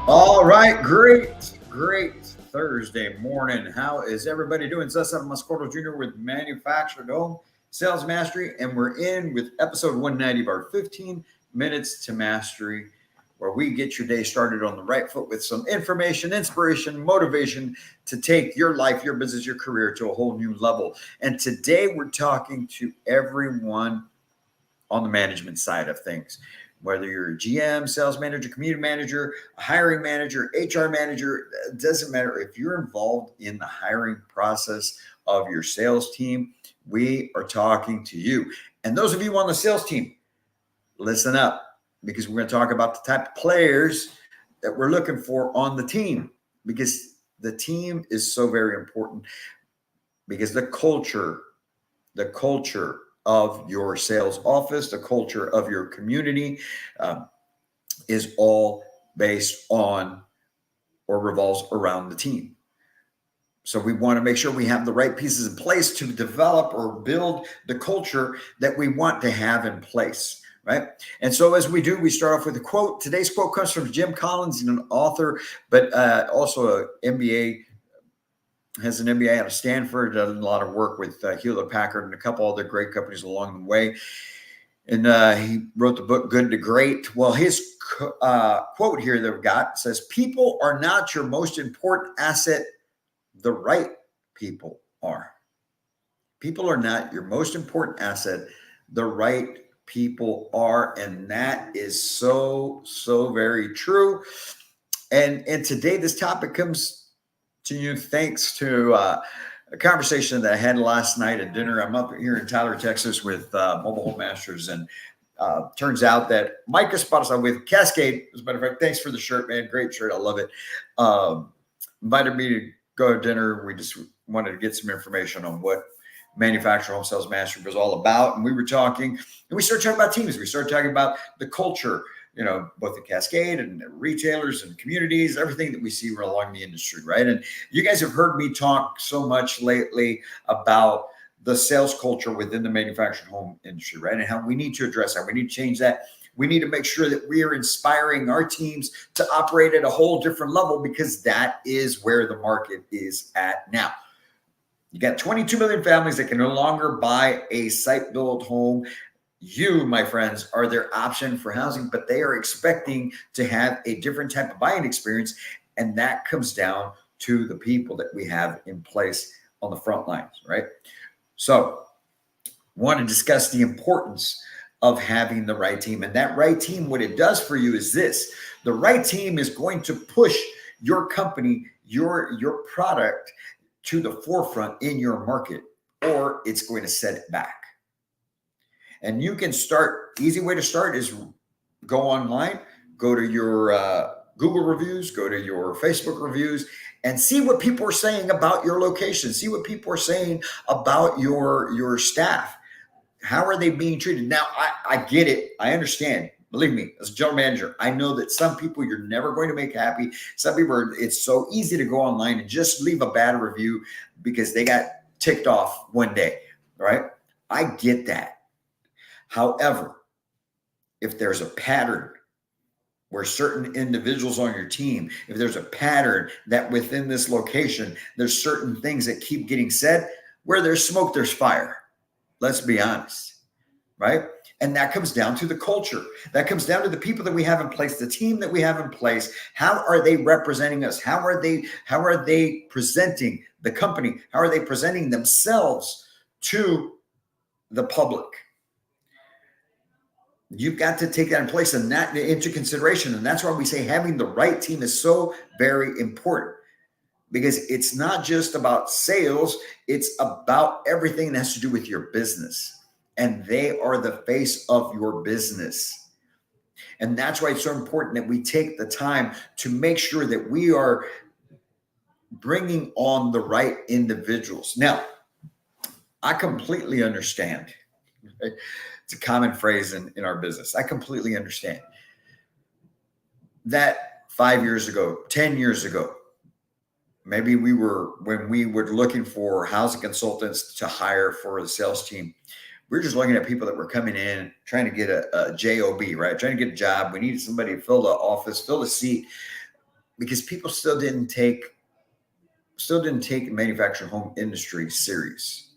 All right, great Thursday morning. How is everybody doing? It's us, Evan Mascordo Jr. with Manufactured Home Sales Mastery, and we're in with episode 190 of our 15 Minutes to Mastery, where we get your day started on the right foot with some information, inspiration, motivation to take your life, your business, your career to a whole new level. And today we're talking to everyone on the management side of things. Whether you're a GM, sales manager, community manager, a hiring manager, HR manager, it doesn't matter. If you're involved in the hiring process of your sales team, we are talking to you. And those of you on the sales team, listen up, because we're going to talk about the type of players that we're looking for on the team, because the team is so very important, because the culture of your sales office, the culture of your community, um, is all based on or revolves around the team. So we want to make sure we have the right pieces in place to develop or build the culture that we want to have in place. Right. And so as we do, we start off with a quote. Today's quote comes from Jim Collins, an author, but also an MBA, has an MBA out of Stanford, done a lot of work with Hewlett Packard and a couple other great companies along the way. And he wrote the book Good to Great. Well, his quote here that we've got says, "People are not your most important asset. The right people are. People are not your most important asset. The right people are." And that is so very true. And today, this topic comes to you thanks to a conversation that I had last night at dinner. I'm up here in Tyler, Texas with Mobile Home Masters, and turns out that Mike Esparza with Cascade, as a matter of fact, thanks for the shirt, man. Great shirt. I love it. Invited me to go to dinner. We just wanted to get some information on what Manufactured Home Sales Mastery was all about. And we were talking, and we started talking about teams. We started talking about the culture, both the Cascade and the retailers and communities, everything that we see along the industry, right? And you guys have heard me talk so much lately about the sales culture within the manufactured home industry, right? And how we need to address that. We need to change that. We need to make sure that we are inspiring our teams to operate at a whole different level, because that is where the market is at now. You got 22 million families that can no longer buy a site-built home. You, my friends, are their option for housing, but they are expecting to have a different type of buying experience. And that comes down to the people that we have in place on the front lines, right? So, want to discuss the importance of having the right team. And that right team, what it does for you is this: the right team is going to push your company, your product to the forefront in your market, or it's going to set it back. And you can start, easy way to start is go online, go to your Google reviews, go to your Facebook reviews, and see what people are saying about your location. See what people are saying about your staff. How are they being treated? Now, I get it. I understand. Believe me, as a general manager, I know that some people you're never going to make happy. Some people, it's so easy to go online and just leave a bad review because they got ticked off one day, right? I get that. However, if there's a pattern where certain individuals on your team, if there's a pattern that within this location, there's certain things that keep getting said, where there's smoke, there's fire. Let's be honest, right? And that comes down to the culture. That comes down to the people that we have in place, the team that we have in place. How are they representing us? How are they presenting the company? How are they presenting themselves to the public? You've got to take that in place and that into consideration. And that's why we say having the right team is so very important, because it's not just about sales. It's about everything that has to do with your business. And they are the face of your business. And that's why it's so important that we take the time to make sure that we are bringing on the right individuals. Now, I completely understand. It's a common phrase in our business. I completely understand that 5 years ago, 10 years ago, maybe when we were looking for housing consultants to hire for the sales team, we were just looking at people that were coming in, trying to get a job, right? Trying to get a job. We needed somebody to fill the office, fill the seat. because people still didn't take the manufactured home industry serious.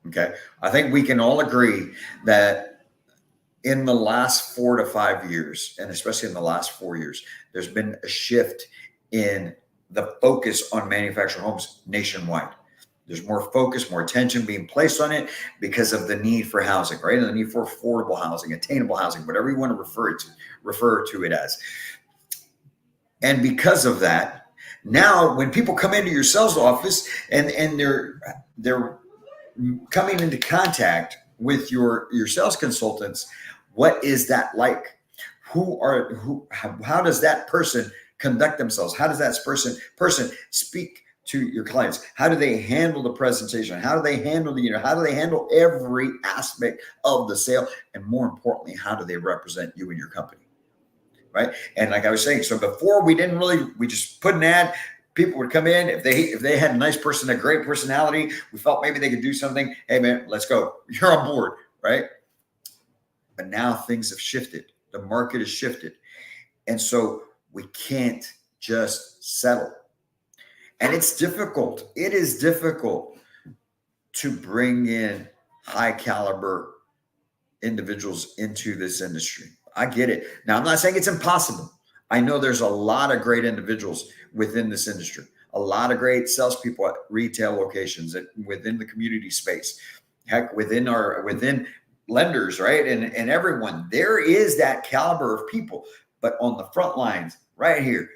Okay. I think we can all agree that in the last 4 to 5 years, and especially in the last 4 years, there's been a shift in the focus on manufactured homes nationwide. There's more focus, more attention being placed on it because of the need for housing, right? And the need for affordable housing, attainable housing, whatever you want to refer to it as. And because of that, now when people come into your sales office and they're coming into contact with your sales consultants, what is that like? How does that person conduct themselves? How does that person speak to your clients? How do they handle the presentation? How do they handle how do they handle every aspect of the sale? And more importantly, how do they represent you and your company? Right. And like I was saying, so before we just put an ad, people would come in. If they had a nice person, a great personality, we felt maybe they could do something. Hey man, let's go. You're on board. Right. But now things have shifted. The market has shifted. And so we can't just settle. And it's difficult. It is difficult to bring in high caliber individuals into this industry. I get it. Now, I'm not saying it's impossible. I know there's a lot of great individuals within this industry, a lot of great salespeople at retail locations, within the community space, heck, within lenders, right? And everyone. There is that caliber of people. But on the front lines, right here,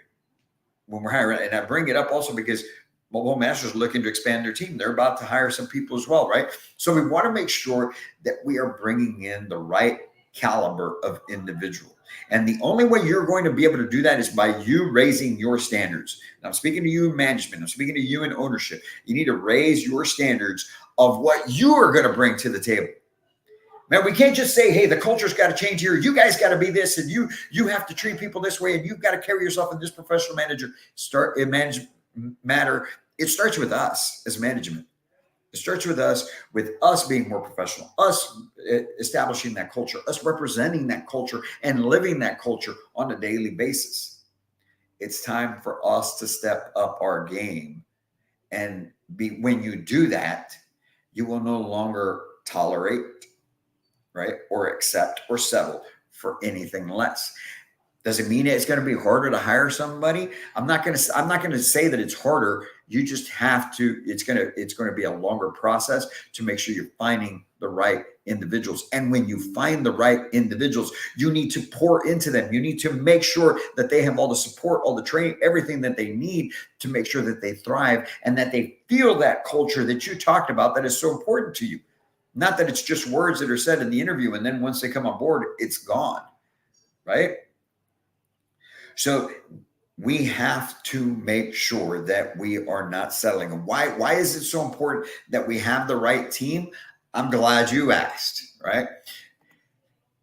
when we're hiring, and I bring it up also because Mobile Home Masters are looking to expand their team. They're about to hire some people as well, right? So we want to make sure that we are bringing in the right caliber of individual. And the only way you're going to be able to do that is by you raising your standards. And I'm speaking to you in management. I'm speaking to you in ownership. You need to raise your standards of what you are going to bring to the table. Man, we can't just say, hey, the culture's got to change here. You guys got to be this, and you have to treat people this way, and you've got to carry yourself in this professional matter. It starts with us as management. It starts with us being more professional, us establishing that culture, us representing that culture and living that culture on a daily basis. It's time for us to step up our game. And when you do that, you will no longer tolerate, right, or accept or settle for anything less. Does it mean it's going to be harder to hire somebody? I'm not going to say that it's harder. You just have to. It's going to be a longer process to make sure you're finding the right individuals. And when you find the right individuals, you need to pour into them. You need to make sure that they have all the support, all the training, everything that they need to make sure that they thrive and that they feel that culture that you talked about that is so important to you. Not that it's just words that are said in the interview and then once they come on board, it's gone, right? So we have to make sure that we are not settling. And why is it so important that we have the right team? I'm glad you asked, right?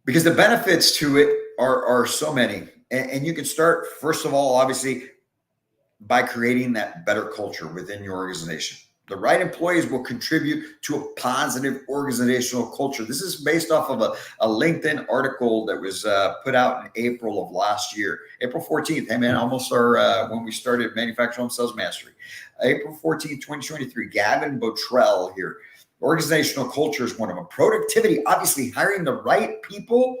Because the benefits to it are so many. And you can start, first of all, obviously, by creating that better culture within your organization. The right employees will contribute to a positive organizational culture. This is based off of a LinkedIn article that was put out in April of last year, April 14th. Hey, man, almost when we started Manufactured Home Sales Mastery. April 14th, 2023, Gavin Botrell here. Organizational culture is one of them. Productivity, obviously hiring the right people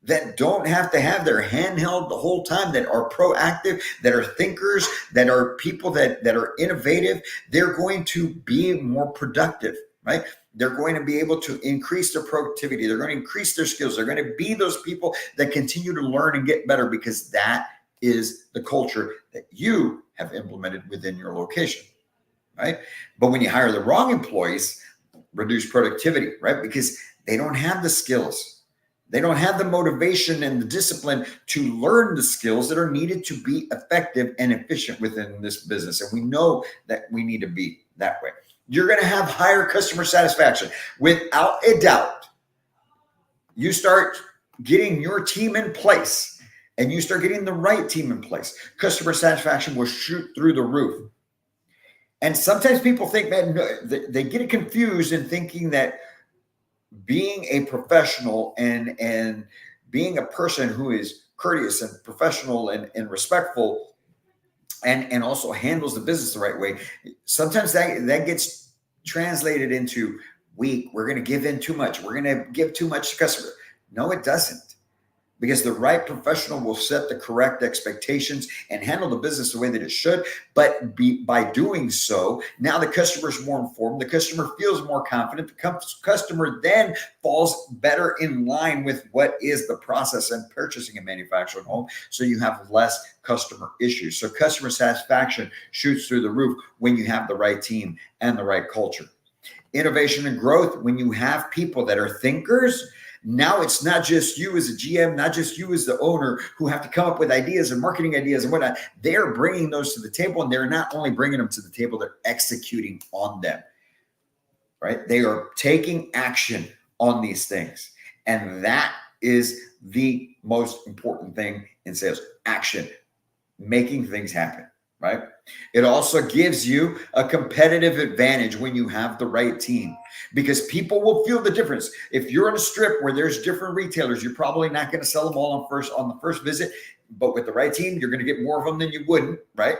that don't have to have their hand held the whole time, that are proactive, that are thinkers, that are people that are innovative. They're going to be more productive, right? They're going to be able to increase their productivity. They're going to increase their skills. They're going to be those people that continue to learn and get better because that is the culture that you have implemented within your location, right? But when you hire the wrong employees, reduce productivity, right? Because they don't have the skills. They don't have the motivation and the discipline to learn the skills that are needed to be effective and efficient within this business. And we know that we need to be that way. You're going to have higher customer satisfaction without a doubt. You start getting your team in place and you start getting the right team in place. Customer satisfaction will shoot through the roof. And sometimes people think, man, they get it confused in thinking that being a professional and being a person who is courteous and professional and respectful and also handles the business the right way. Sometimes that gets translated into weak. We're going to give in too much. We're going to give too much to customer. No, it doesn't. Because the right professional will set the correct expectations and handle the business the way that it should. But by doing so, now the customer is more informed. The customer feels more confident. The customer then falls better in line with what is the process in purchasing a manufactured home. So you have less customer issues. So customer satisfaction shoots through the roof when you have the right team and the right culture. Innovation and growth, when you have people that are thinkers. Now it's not just you as a GM, not just you as the owner who have to come up with ideas and marketing ideas and whatnot. They're bringing those to the table, and they're not only bringing them to the table, they're executing on them, right? They are taking action on these things. And that is the most important thing in sales: action, making things happen, right? It also gives you a competitive advantage when you have the right team, because people will feel the difference. If you're in a strip where there's different retailers, you're probably not going to sell them all on the first visit, but with the right team, you're going to get more of them than you wouldn't, right?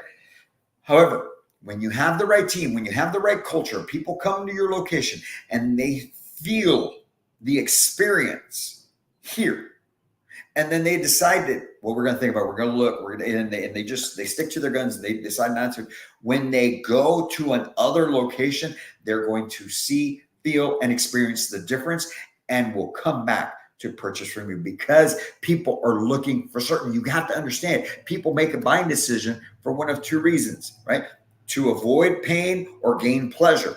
However, when you have the right team, when you have the right culture, people come to your location and they feel the experience here. And then they decide that, well, we're going to think about it. We're going to look. And they stick to their guns. And they decide not to. When they go to another location, they're going to see, feel, and experience the difference, and will come back to purchase from you, because people are looking for certain. You have to understand, people make a buying decision for one of two reasons, right? To avoid pain or gain pleasure.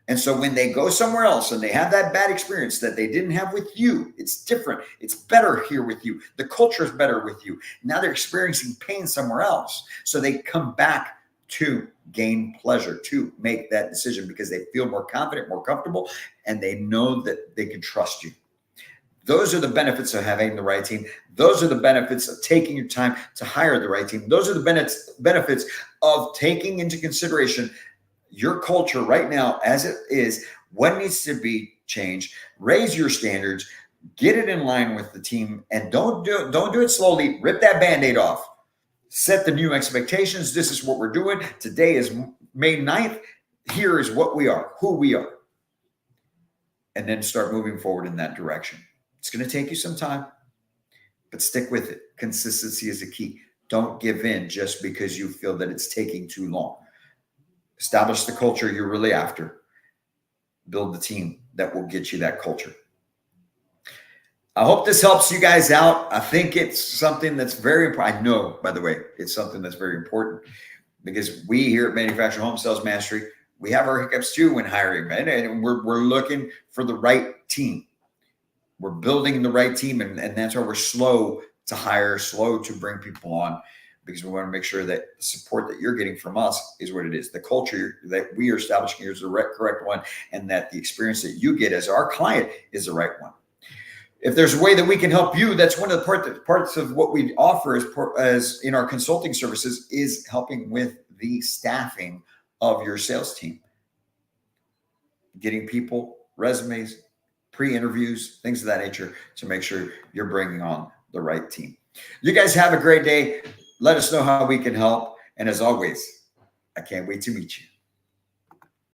And so when they go somewhere else and they have that bad experience that they didn't have with you, it's different. It's better here with you. The culture is better with you. Now they're experiencing pain somewhere else. So they come back to gain pleasure, to make that decision, because they feel more confident, more comfortable, and they know that they can trust you. Those are the benefits of having the right team. Those are the benefits of taking your time to hire the right team. Those are the benefits of taking into consideration your culture right now as it is, what needs to be changed. Raise your standards, get it in line with the team, and don't do it slowly. Rip that Band-Aid off. Set the new expectations. This is what we're doing. Today is May 9th. Here is what we are, who we are. And then start moving forward in that direction. It's going to take you some time, but stick with it. Consistency is the key. Don't give in just because you feel that it's taking too long. Establish the culture you're really after. Build the team that will get you that culture. I hope this helps you guys out. I think it's something that's very important. I know, by the way, it's something that's very important, because we here at Manufactured Home Sales Mastery, we have our hiccups too when hiring, right? And we're looking for the right team. We're building the right team, and that's why we're slow to hire, slow to bring people on, because we want to make sure that the support that you're getting from us is what it is. The culture that we are establishing here is the correct one, and that the experience that you get as our client is the right one. If there's a way that we can help you, that's one of the parts of what we offer as in our consulting services, is helping with the staffing of your sales team. Getting people resumes, pre-interviews, things of that nature, to make sure you're bringing on the right team. You guys have a great day. Let us know how we can help. And as always, I can't wait to meet you.